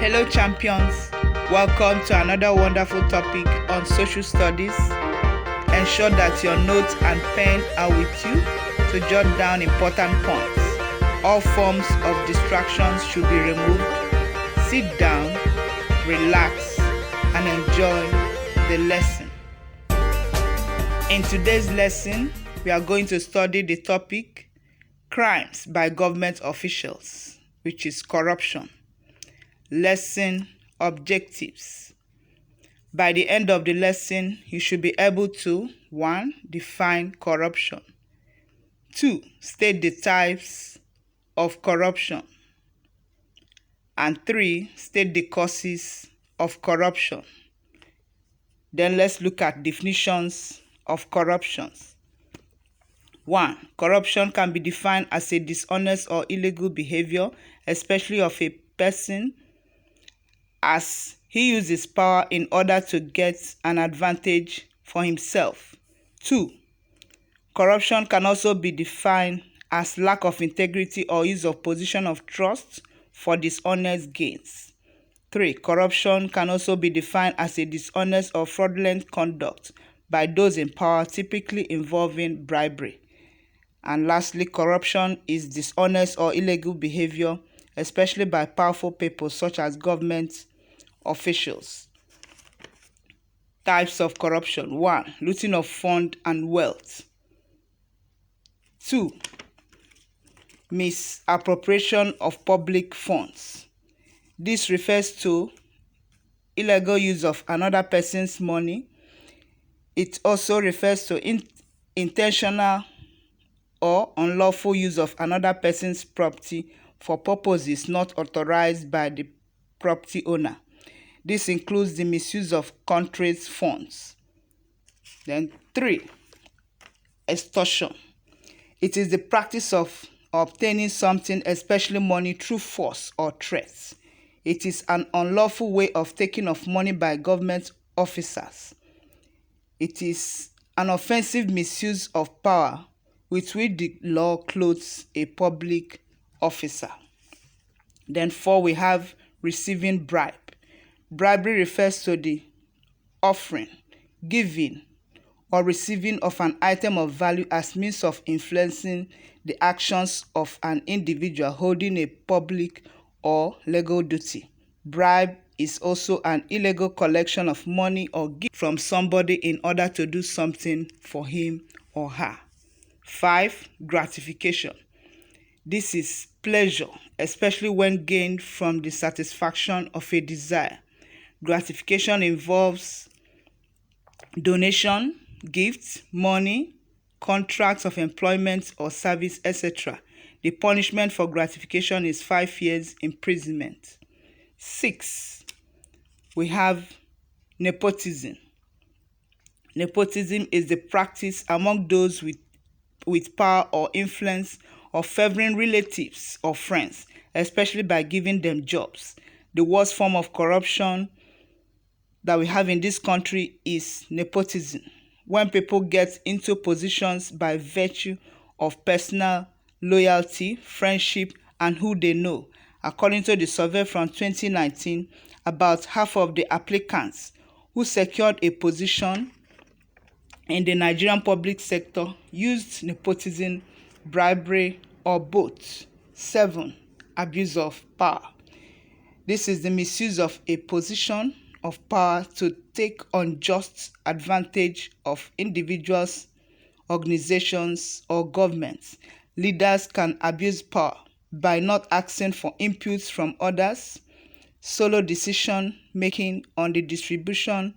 Hello champions, welcome to another wonderful topic on social studies. Ensure that your notes and pen are with you to jot down important points. All forms of distractions should be removed. Sit down, relax, and enjoy the lesson. In today's lesson, we are going to study the topic Crimes by Government Officials, which is corruption. Lesson objectives. By the end of the lesson, you should be able to 1. Define corruption. 2. State the types of corruption. And 3. State the causes of corruption. Then let's look at definitions of corruptions. 1. Corruption can be defined as a dishonest or illegal behavior, especially of a person, as he uses power in order to get an advantage for himself. 2. Corruption can also be defined as lack of integrity or use of position of trust for dishonest gains. 3. Corruption can also be defined as a dishonest or fraudulent conduct by those in power, typically involving bribery. And lastly, corruption is dishonest or illegal behavior, especially by powerful people such as government officials. Types of corruption. 1. Looting of fund and wealth. 2. Misappropriation of public funds. This refers to illegal use of another person's money. It also refers to intentional or unlawful use of another person's property for purposes not authorized by the property owner. This includes the misuse of country's funds. Then 3. Extortion. It is the practice of obtaining something, especially money, through force or threats. It is an unlawful way of taking of money by government officers. It is an offensive misuse of power with which the law clothes a public officer. Then 4, we have receiving bribe. Bribery refers to the offering, giving, or receiving of an item of value as means of influencing the actions of an individual holding a public or legal duty. Bribe is also an illegal collection of money or gift from somebody in order to do something for him or her. 5. Gratification. This is pleasure, especially when gained from the satisfaction of a desire. Gratification involves donation, gifts, money, contracts of employment or service, etc. The punishment for gratification is 5 years imprisonment. 6. We have nepotism. Nepotism is the practice among those with power or influence of favoring relatives or friends, especially by giving them jobs. The worst form of corruption that we have in this country is nepotism, when people get into positions by virtue of personal loyalty, friendship, and who they know. According to the survey from 2019, about half of the applicants who secured a position in the Nigerian public sector used nepotism, bribery, or both. 7. Abuse of power. This is the misuse of a position of power to take unjust advantage of individuals, organizations, or governments. Leaders can abuse power by not asking for inputs from others, solo decision making on the distribution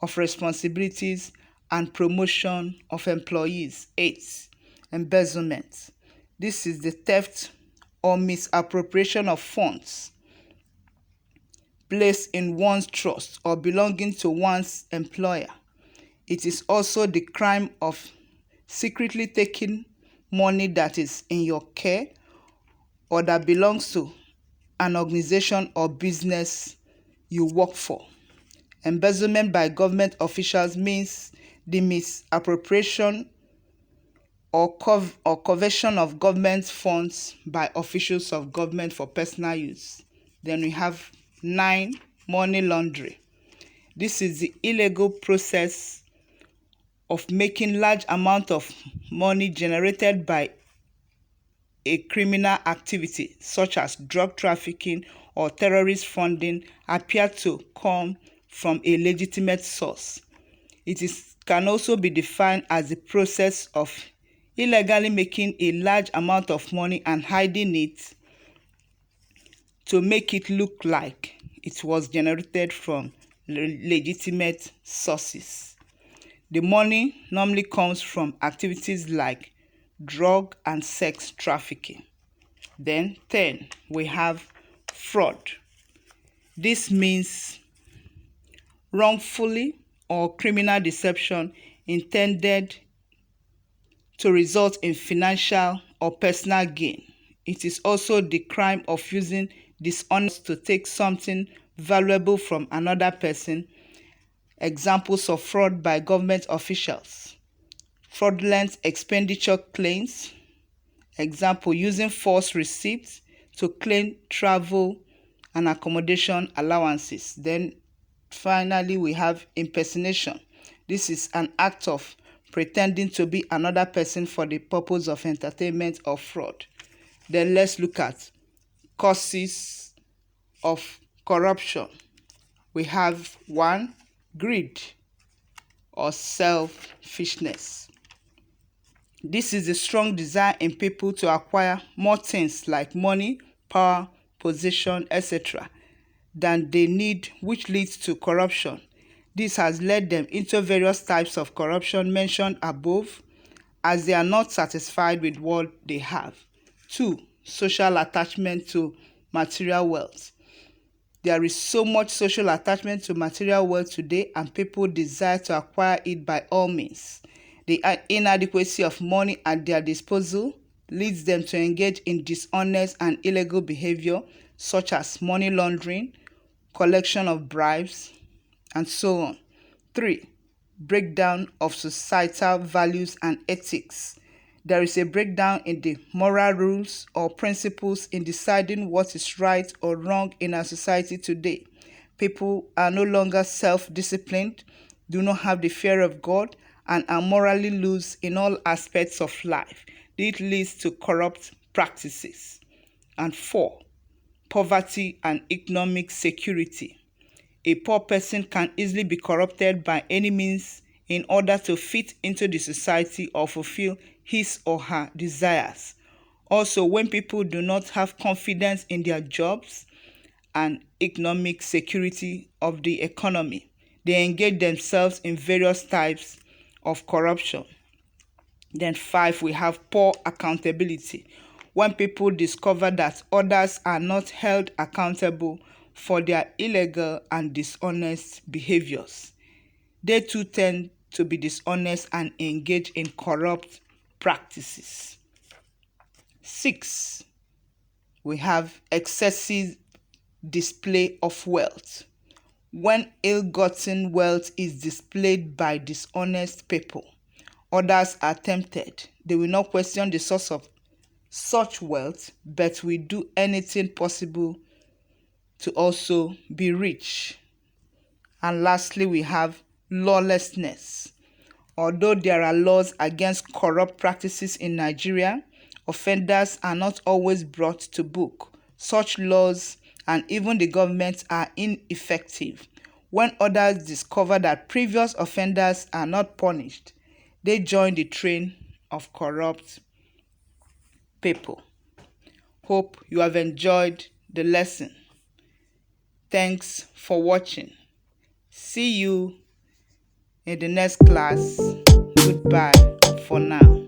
of responsibilities and promotion of employees. 8. Embezzlement. This is the theft or misappropriation of funds placed in one's trust or belonging to one's employer. It is also the crime of secretly taking money that is in your care or that belongs to an organization or business you work for. Embezzlement by government officials means the misappropriation or coercion of government funds by officials of government for personal use. Then we have 9. Money laundering. This is the illegal process of making large amounts of money generated by a criminal activity such as drug trafficking or terrorist funding appear to come from a legitimate source. Can also be defined as the process of illegally making a large amount of money and hiding it to make it look like it was generated from legitimate sources. The money normally comes from activities like drug and sex trafficking. Then 10, we have fraud. This means wrongfully or criminal deception intended to result in financial or personal gain. It is also the crime of using dishonest to take something valuable from another person. Examples of fraud by government officials: fraudulent expenditure claims. Example, using false receipts to claim travel and accommodation allowances. Then finally, we have impersonation. This is an act of pretending to be another person for the purpose of entertainment or fraud. Then let's look at causes of corruption. We have 1, greed or selfishness. This is a strong desire in people to acquire more things like money, power, position, etc. than they need, which leads to corruption. This has led them into various types of corruption mentioned above, as they are not satisfied with what they have. 2, social attachment to material wealth. There is so much social attachment to material wealth today, and people desire to acquire it by all means. The inadequacy of money at their disposal leads them to engage in dishonest and illegal behavior such as money laundering, collection of bribes, and so on. 3, breakdown of societal values and ethics. There is a breakdown in the moral rules or principles in deciding what is right or wrong in our society today. People are no longer self-disciplined, do not have the fear of God, and are morally loose in all aspects of life. This leads to corrupt practices. And 4, poverty and economic security. A poor person can easily be corrupted by any means in order to fit into the society or fulfill his or her desires. Also, when people do not have confidence in their jobs and economic security of the economy, they engage themselves in various types of corruption. Then 5, we have poor accountability. When people discover that others are not held accountable for their illegal and dishonest behaviors, they too tend to be dishonest and engage in corrupt practices. 6, we have excessive display of wealth. When ill-gotten wealth is displayed by dishonest people, others are tempted. They will not question the source of such wealth, but will do anything possible to also be rich. And lastly, we have lawlessness. Although there are laws against corrupt practices in Nigeria, offenders are not always brought to book. Such laws and even the government are ineffective. When others discover that previous offenders are not punished, they join the train of corrupt people. Hope you have enjoyed the lesson. Thanks for watching. See you in the next class. Goodbye for now.